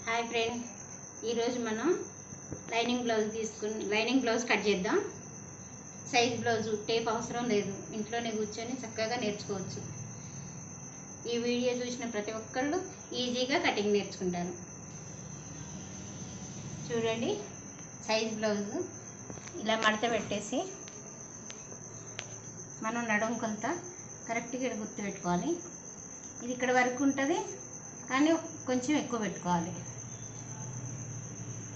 Hi friend, ఈరోజు మనం lining blouse cut చేద్దాం. సైజ్ బ్లౌజు టేప్ అవసరం లేదు, ఇంట్లోనే కూర్చొని చక్కగా నేర్చుకోవచ్చు. ఈ వీడియో చూసిన ప్రతి ఒక్కళ్ళు ఈజీగా కటింగ్ నేర్చుకుంటారు. చూడండి, సైజ్ బ్లౌజు ఇలా మడత పెట్టేసి మనం నడుము కొంత కరెక్ట్గా గుర్తు పెట్టుకోవాలి. ఇది ఇక్కడ వరకు ఉంటుంది, కానీ కొంచెం ఎక్కువ పెట్టుకోవాలి.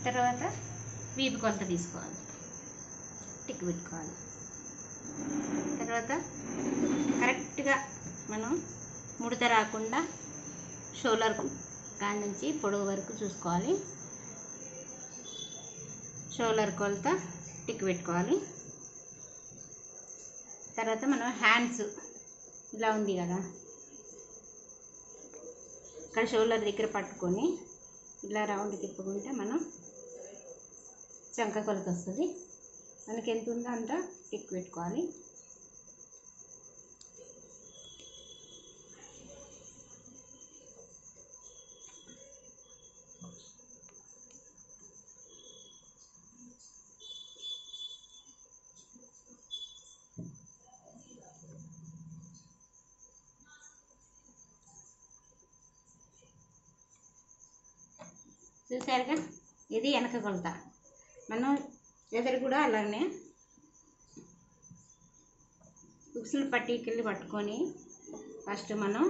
తర్వాత వీపు కొలత తీసుకోవాలి, టిక్ పెట్టుకోవాలి. తర్వాత కరెక్ట్గా మనం ముడత రాకుండా షోల్డర్ కాడ నుంచి పొడవు వరకు చూసుకోవాలి. షోల్డర్ కొలత టిక్ పెట్టుకోవాలి. తర్వాత మనం హ్యాండ్స్ ఇలా ఉంది కదా, ఇక్కడ షోల్డర్ దగ్గర పట్టుకొని ఇలా రౌండ్ తిప్పుకుంటే మనం చంక కొలత వస్తుంది. మనకి ఎంత ఉందో అంత టిక్ పెట్టుకోవాలి. చూసారుగా, ఇది వెనక కొలత. మనం ఎదురు కూడా అలానే ఉక్సులు పట్టీకెళ్ళి పట్టుకొని ఫస్ట్ మనం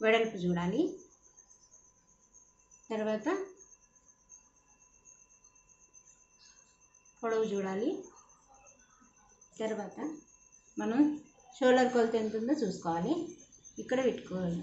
వెడల్పు చూడాలి. తర్వాత పొడవు చూడాలి. తర్వాత మనం షోల్డర్ కొలత ఎంత ఉందో చూసుకోవాలి, ఇక్కడ పెట్టుకోవాలి.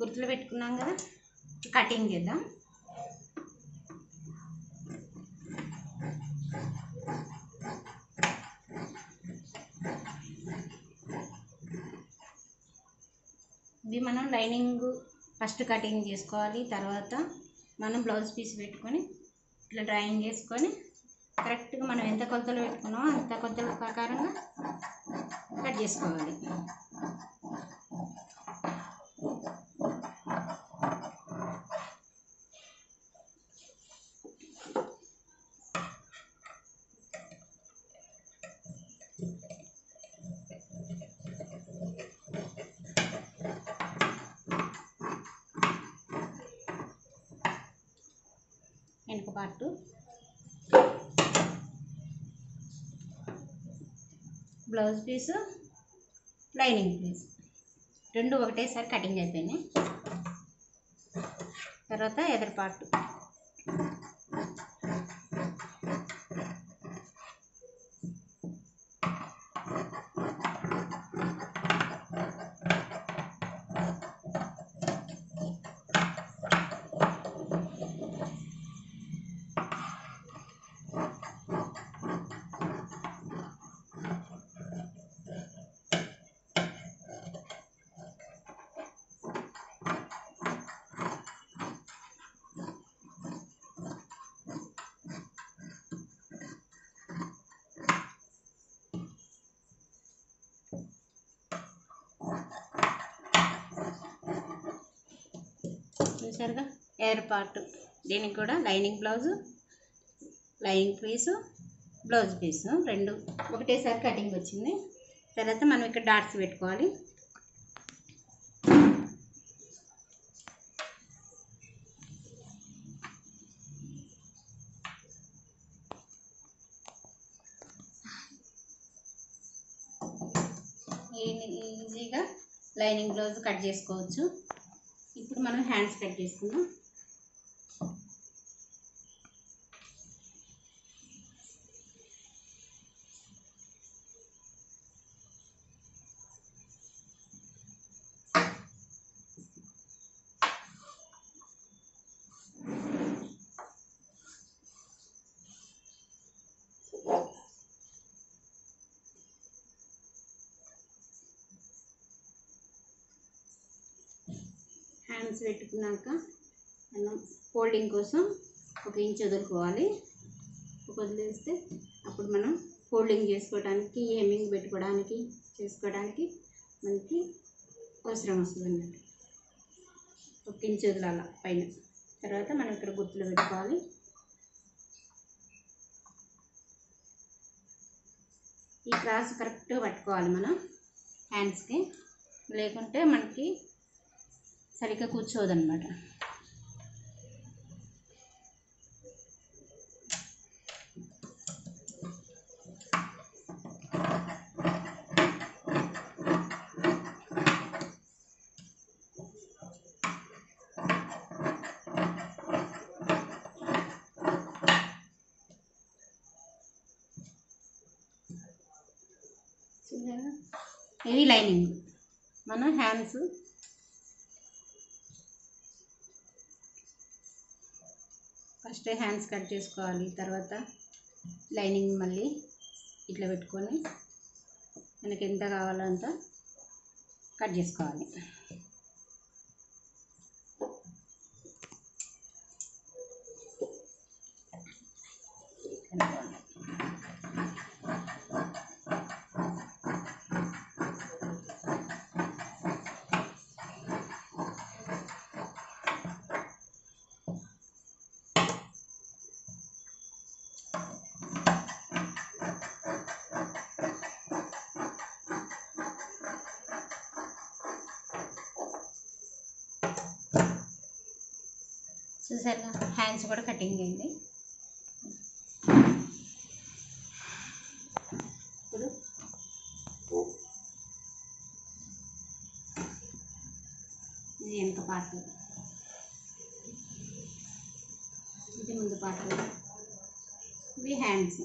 గుర్తులు పెట్టుకున్నాం కదా, కటింగ్ చేద్దాం. ఇది మనం లైనింగ్ ఫస్ట్ కటింగ్ చేసుకోవాలి. తర్వాత మనం బ్లౌజ్ పీస్ పెట్టుకొని ఇట్లా డ్రాయింగ్ చేసుకొని కరెక్ట్గా మనం ఎంత కొలతలు పెట్టుకున్నామో అంత కొలతల ప్రకారంగా కట్ చేసుకోవాలి. వెనుక part blouse piece, lining piece రెండు ఒకటేసారి కటింగ్ అయిపోయినాయి. తర్వాత ఎదర్ పార్టు చూసారుగా. ఎయిర్ పార్ట్ దీనికి కూడా lining blouse, lining piece, blouse piece రెండు ఒకటేసారి కటింగ్ వచ్చింది. తర్వాత మనం ఇక్కడ డాట్స్ పెట్టుకోవాలి. ఈజీగా లైనింగ్ బ్లౌజ్ కట్ చేసుకోవచ్చు. ఇప్పుడు మనం హ్యాండ్స్ కట్ చేసుకుందాం. హ్యాండ్స్ పెట్టుకున్నాక మనం ఫోల్డింగ్ కోసం 1 ఇంచ్ వదులుకోవాలి. వదిలేస్తే అప్పుడు మనం ఫోల్డింగ్ చేసుకోవడానికి, హెమ్మింగ్ పెట్టుకోవడానికి, చేసుకోవడానికి మనకి అవసరం వస్తుంది అన్నట్టు. 1 ఇంచ్ వదలాల పైన. తర్వాత మనం ఇక్కడ గుర్తులు పెట్టుకోవాలి. ఈ క్రాస్ కరెక్ట్గా పట్టుకోవాలి మనం హ్యాండ్స్కి, లేకుంటే మనకి సరిగ్గా కూర్చోదన్నమాట. ఇది లైనింగ్. మన హ్యాండ్స్ ఫస్ట్ హ్యాండ్స్ కట్ చేసుకోవాలి. తర్వాత లైనింగ్ మళ్ళీ ఇట్లా పెట్టుకొని మనకి ఎంత కావాలో అంత కట్ చేసుకోవాలి. చూసారుగా హ్యాండ్స్ కూడా కటింగ్ అయింది. ఇప్పుడు ఇది వెనక పార్ట్, ఇది ముందు పార్ట్, ఇవి హ్యాండ్స్.